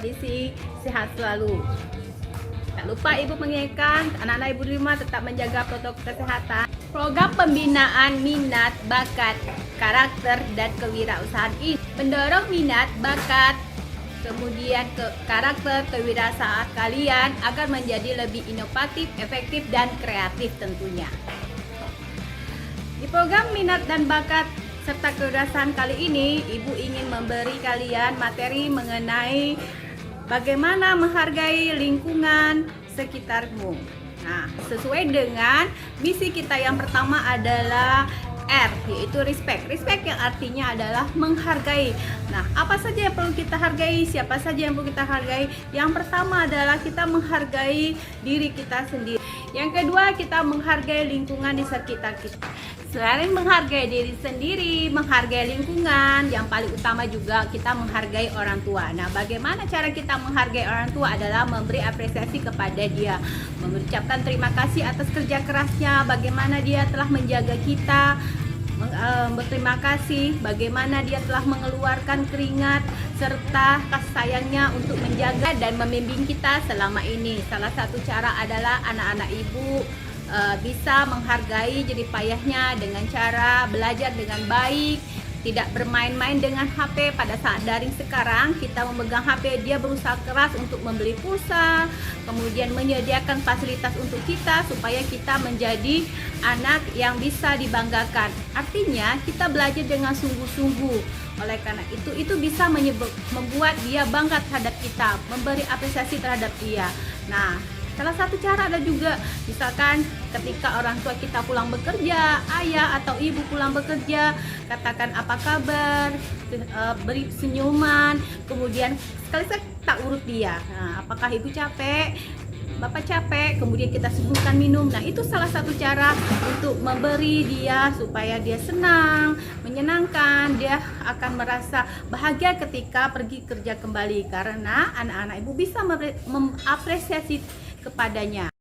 kondisi sehat selalu. Tak lupa Ibu mengingatkan anak-anak Ibu di rumah tetap menjaga protokol kesehatan. Program pembinaan minat, bakat, karakter, dan kewirausahaan ini mendorong minat, bakat, kemudian karakter, kewirausahaan kalian agar menjadi lebih inovatif, efektif, dan kreatif tentunya. Di program minat dan bakat serta kewirausahaan kali ini, Ibu ingin memberi kalian materi mengenai bagaimana menghargai lingkungan sekitarmu. Nah, sesuai dengan misi kita yang pertama adalah R, yaitu respect. Respect yang artinya adalah menghargai. Nah, apa saja yang perlu kita hargai? Siapa saja yang perlu kita hargai? Yang pertama adalah kita menghargai diri kita sendiri. Yang kedua, kita menghargai lingkungan di sekitar kita. Selain menghargai diri sendiri, menghargai lingkungan, yang paling utama juga kita menghargai orang tua. Nah, bagaimana cara kita menghargai orang tua adalah memberi apresiasi kepada dia, mengucapkan terima kasih atas kerja kerasnya, bagaimana dia telah menjaga kita, berterima kasih bagaimana dia telah mengeluarkan keringat serta kasih sayangnya untuk menjaga dan membimbing kita selama ini. Salah satu cara adalah anak-anak Ibu bisa menghargai jerih payahnya dengan cara belajar dengan baik, tidak bermain-main dengan HP. Pada saat daring sekarang kita memegang HP, dia berusaha keras untuk membeli pulsa, kemudian menyediakan fasilitas untuk kita supaya kita menjadi anak yang bisa dibanggakan. Artinya kita belajar dengan sungguh-sungguh. Oleh karena itu bisa membuat dia bangga terhadap kita, memberi apresiasi terhadap dia. Nah, salah satu cara ada juga, misalkan ketika orang tua kita pulang bekerja, ayah atau ibu pulang bekerja, katakan apa kabar, beri senyuman, kemudian sekali tak urut dia. Nah, apakah ibu capek? Bapak capek, kemudian kita suguhkan minum. Nah, itu salah satu cara untuk memberi dia supaya dia senang, menyenangkan. Dia akan merasa bahagia ketika pergi kerja kembali karena anak-anak ibu bisa mengapresiasi kepadanya.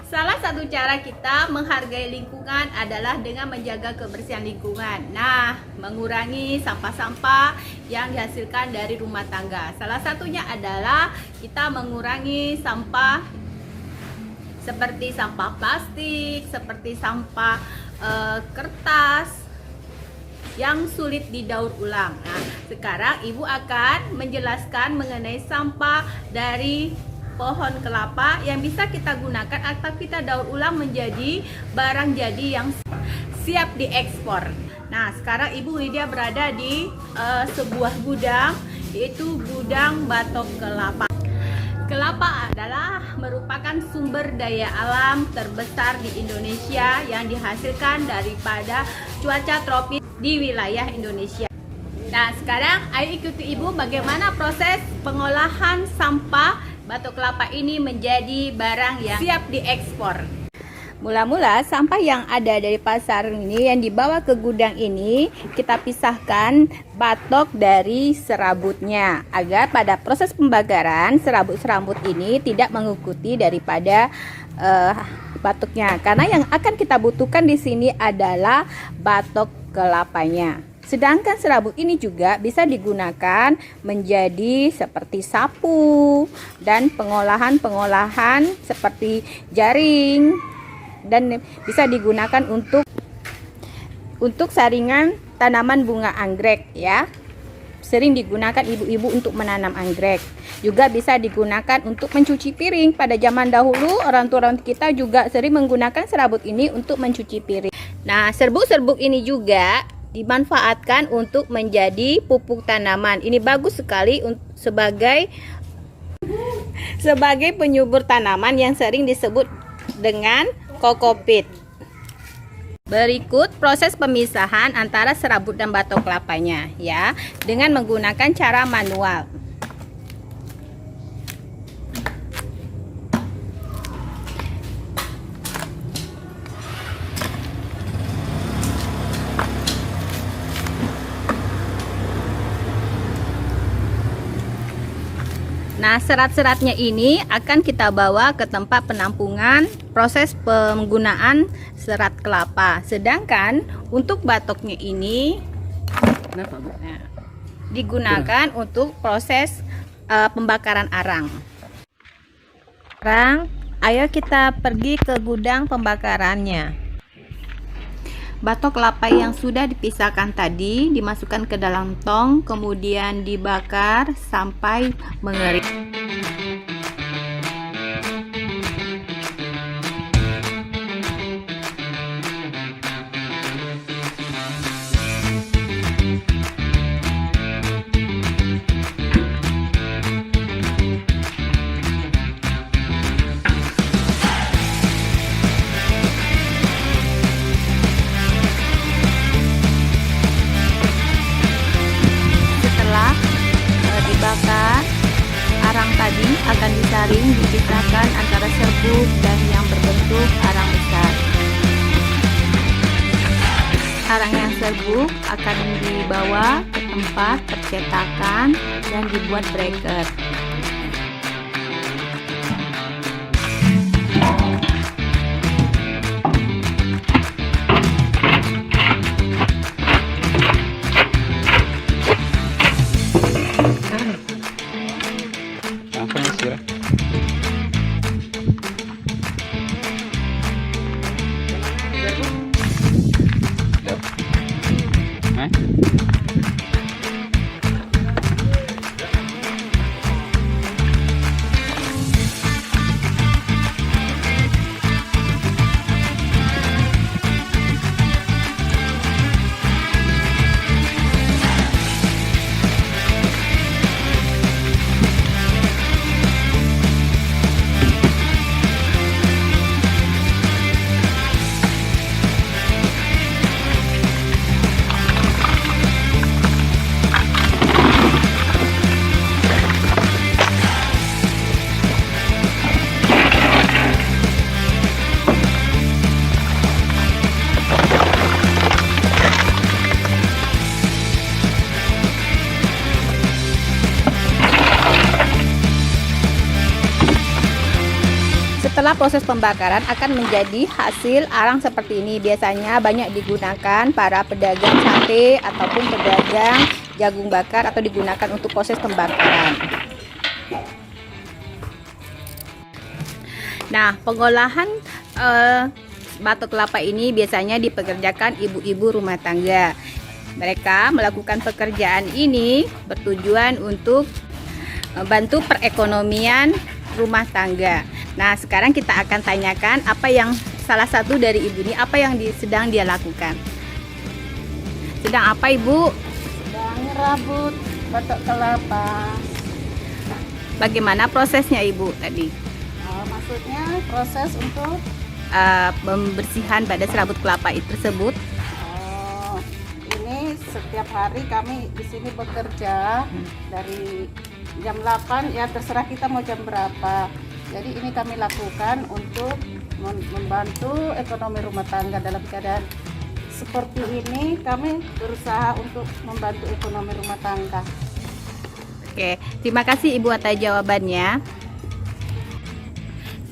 Salah satu cara kita menghargai lingkungan adalah dengan menjaga kebersihan lingkungan. Nah, mengurangi sampah-sampah yang dihasilkan dari rumah tangga. Salah satunya adalah kita mengurangi sampah seperti sampah plastik, seperti sampah kertas yang sulit didaur ulang. Nah, sekarang Ibu akan menjelaskan mengenai sampah dari pohon kelapa yang bisa kita gunakan atau kita daur ulang menjadi barang jadi yang siap diekspor. Nah, sekarang Ibu Lydia berada di sebuah gudang, yaitu gudang batok kelapa. Kelapa adalah merupakan sumber daya alam terbesar di Indonesia yang dihasilkan daripada cuaca tropis di wilayah Indonesia. Nah, sekarang ayo ikuti Ibu bagaimana proses pengolahan sampah batok kelapa ini menjadi barang yang siap diekspor. Mula-mula sampah yang ada dari pasar ini yang dibawa ke gudang ini kita pisahkan batok dari serabutnya agar pada proses pembakaran serabut-serabut ini tidak mengikuti daripada batoknya. Karena yang akan kita butuhkan di sini adalah batok kelapanya. Sedangkan serabut ini juga bisa digunakan menjadi seperti sapu dan pengolahan-pengolahan seperti jaring, dan bisa digunakan untuk saringan tanaman bunga anggrek ya. Sering digunakan ibu-ibu untuk menanam anggrek. Juga bisa digunakan untuk mencuci piring. Pada zaman dahulu orang tua kita juga sering menggunakan serabut ini untuk mencuci piring. Nah, serbuk-serbuk ini juga dimanfaatkan untuk menjadi pupuk tanaman. Ini bagus sekali sebagai penyubur tanaman yang sering disebut dengan kokopit. Berikut proses pemisahan antara serabut dan batok kelapanya ya, dengan menggunakan cara manual. Nah, serat-seratnya ini akan kita bawa ke tempat penampungan proses penggunaan serat kelapa. Sedangkan untuk batoknya ini digunakan untuk proses pembakaran arang. Sekarang, ayo kita pergi ke gudang pembakarannya. Batok kelapa yang sudah dipisahkan tadi dimasukkan ke dalam tong, kemudian dibakar sampai mengering. Dibakar, arang tadi akan disaring, dipisahkan antara serbuk dan yang berbentuk arang besar. Arang yang serbuk akan dibawa ke tempat percetakan dan dibuat bracket. Setelah proses pembakaran akan menjadi hasil arang seperti ini. Biasanya banyak digunakan para pedagang sate ataupun pedagang jagung bakar atau digunakan untuk proses pembakaran. Nah, pengolahan batok kelapa ini biasanya dipekerjakan ibu-ibu rumah tangga. Mereka melakukan pekerjaan ini bertujuan untuk membantu perekonomian rumah tangga. Nah, sekarang kita akan tanyakan apa yang salah satu dari ibu ini sedang dia lakukan. Sedang apa, Ibu? Sedang ngerabut batok kelapa. Bagaimana prosesnya, Ibu tadi? Maksudnya proses untuk pembersihan pada serabut kelapa itu tersebut. Ini setiap hari kami di sini bekerja dari jam 8, ya terserah kita mau jam berapa. Jadi ini kami lakukan untuk membantu ekonomi rumah tangga. Dalam keadaan seperti ini kami berusaha untuk membantu ekonomi rumah tangga. Oke, terima kasih Ibu atas jawabannya.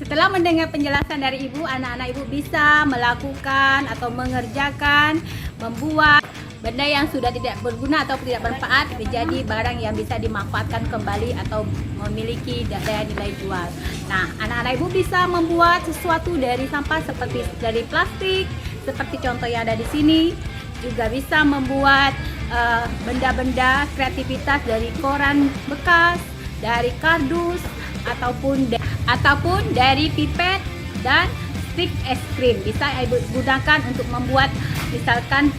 Setelah mendengar penjelasan dari Ibu, anak-anak Ibu bisa melakukan atau mengerjakan, membuat benda yang sudah tidak berguna atau tidak bermanfaat menjadi barang yang bisa dimanfaatkan kembali atau memiliki daya nilai jual. Nah, anak-anak Ibu bisa membuat sesuatu dari sampah seperti dari plastik, seperti contoh yang ada di sini. Juga bisa membuat benda-benda kreativitas dari koran bekas, dari kardus, ataupun dari pipet dan stik es krim. Bisa Ibu gunakan untuk membuat misalkan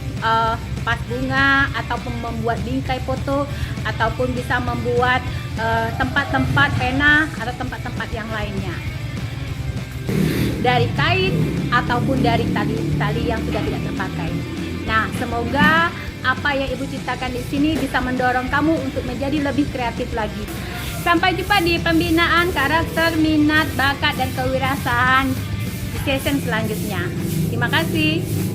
vas bunga, ataupun membuat bingkai foto, ataupun bisa membuat tempat-tempat pena atau tempat-tempat yang lainnya dari kain ataupun dari tali yang sudah tidak terpakai. Nah, semoga apa yang Ibu ceritakan di sini bisa mendorong kamu untuk menjadi lebih kreatif lagi. Sampai jumpa di pembinaan karakter, minat, bakat, dan kewirausahaan di sesi selanjutnya. Terima kasih.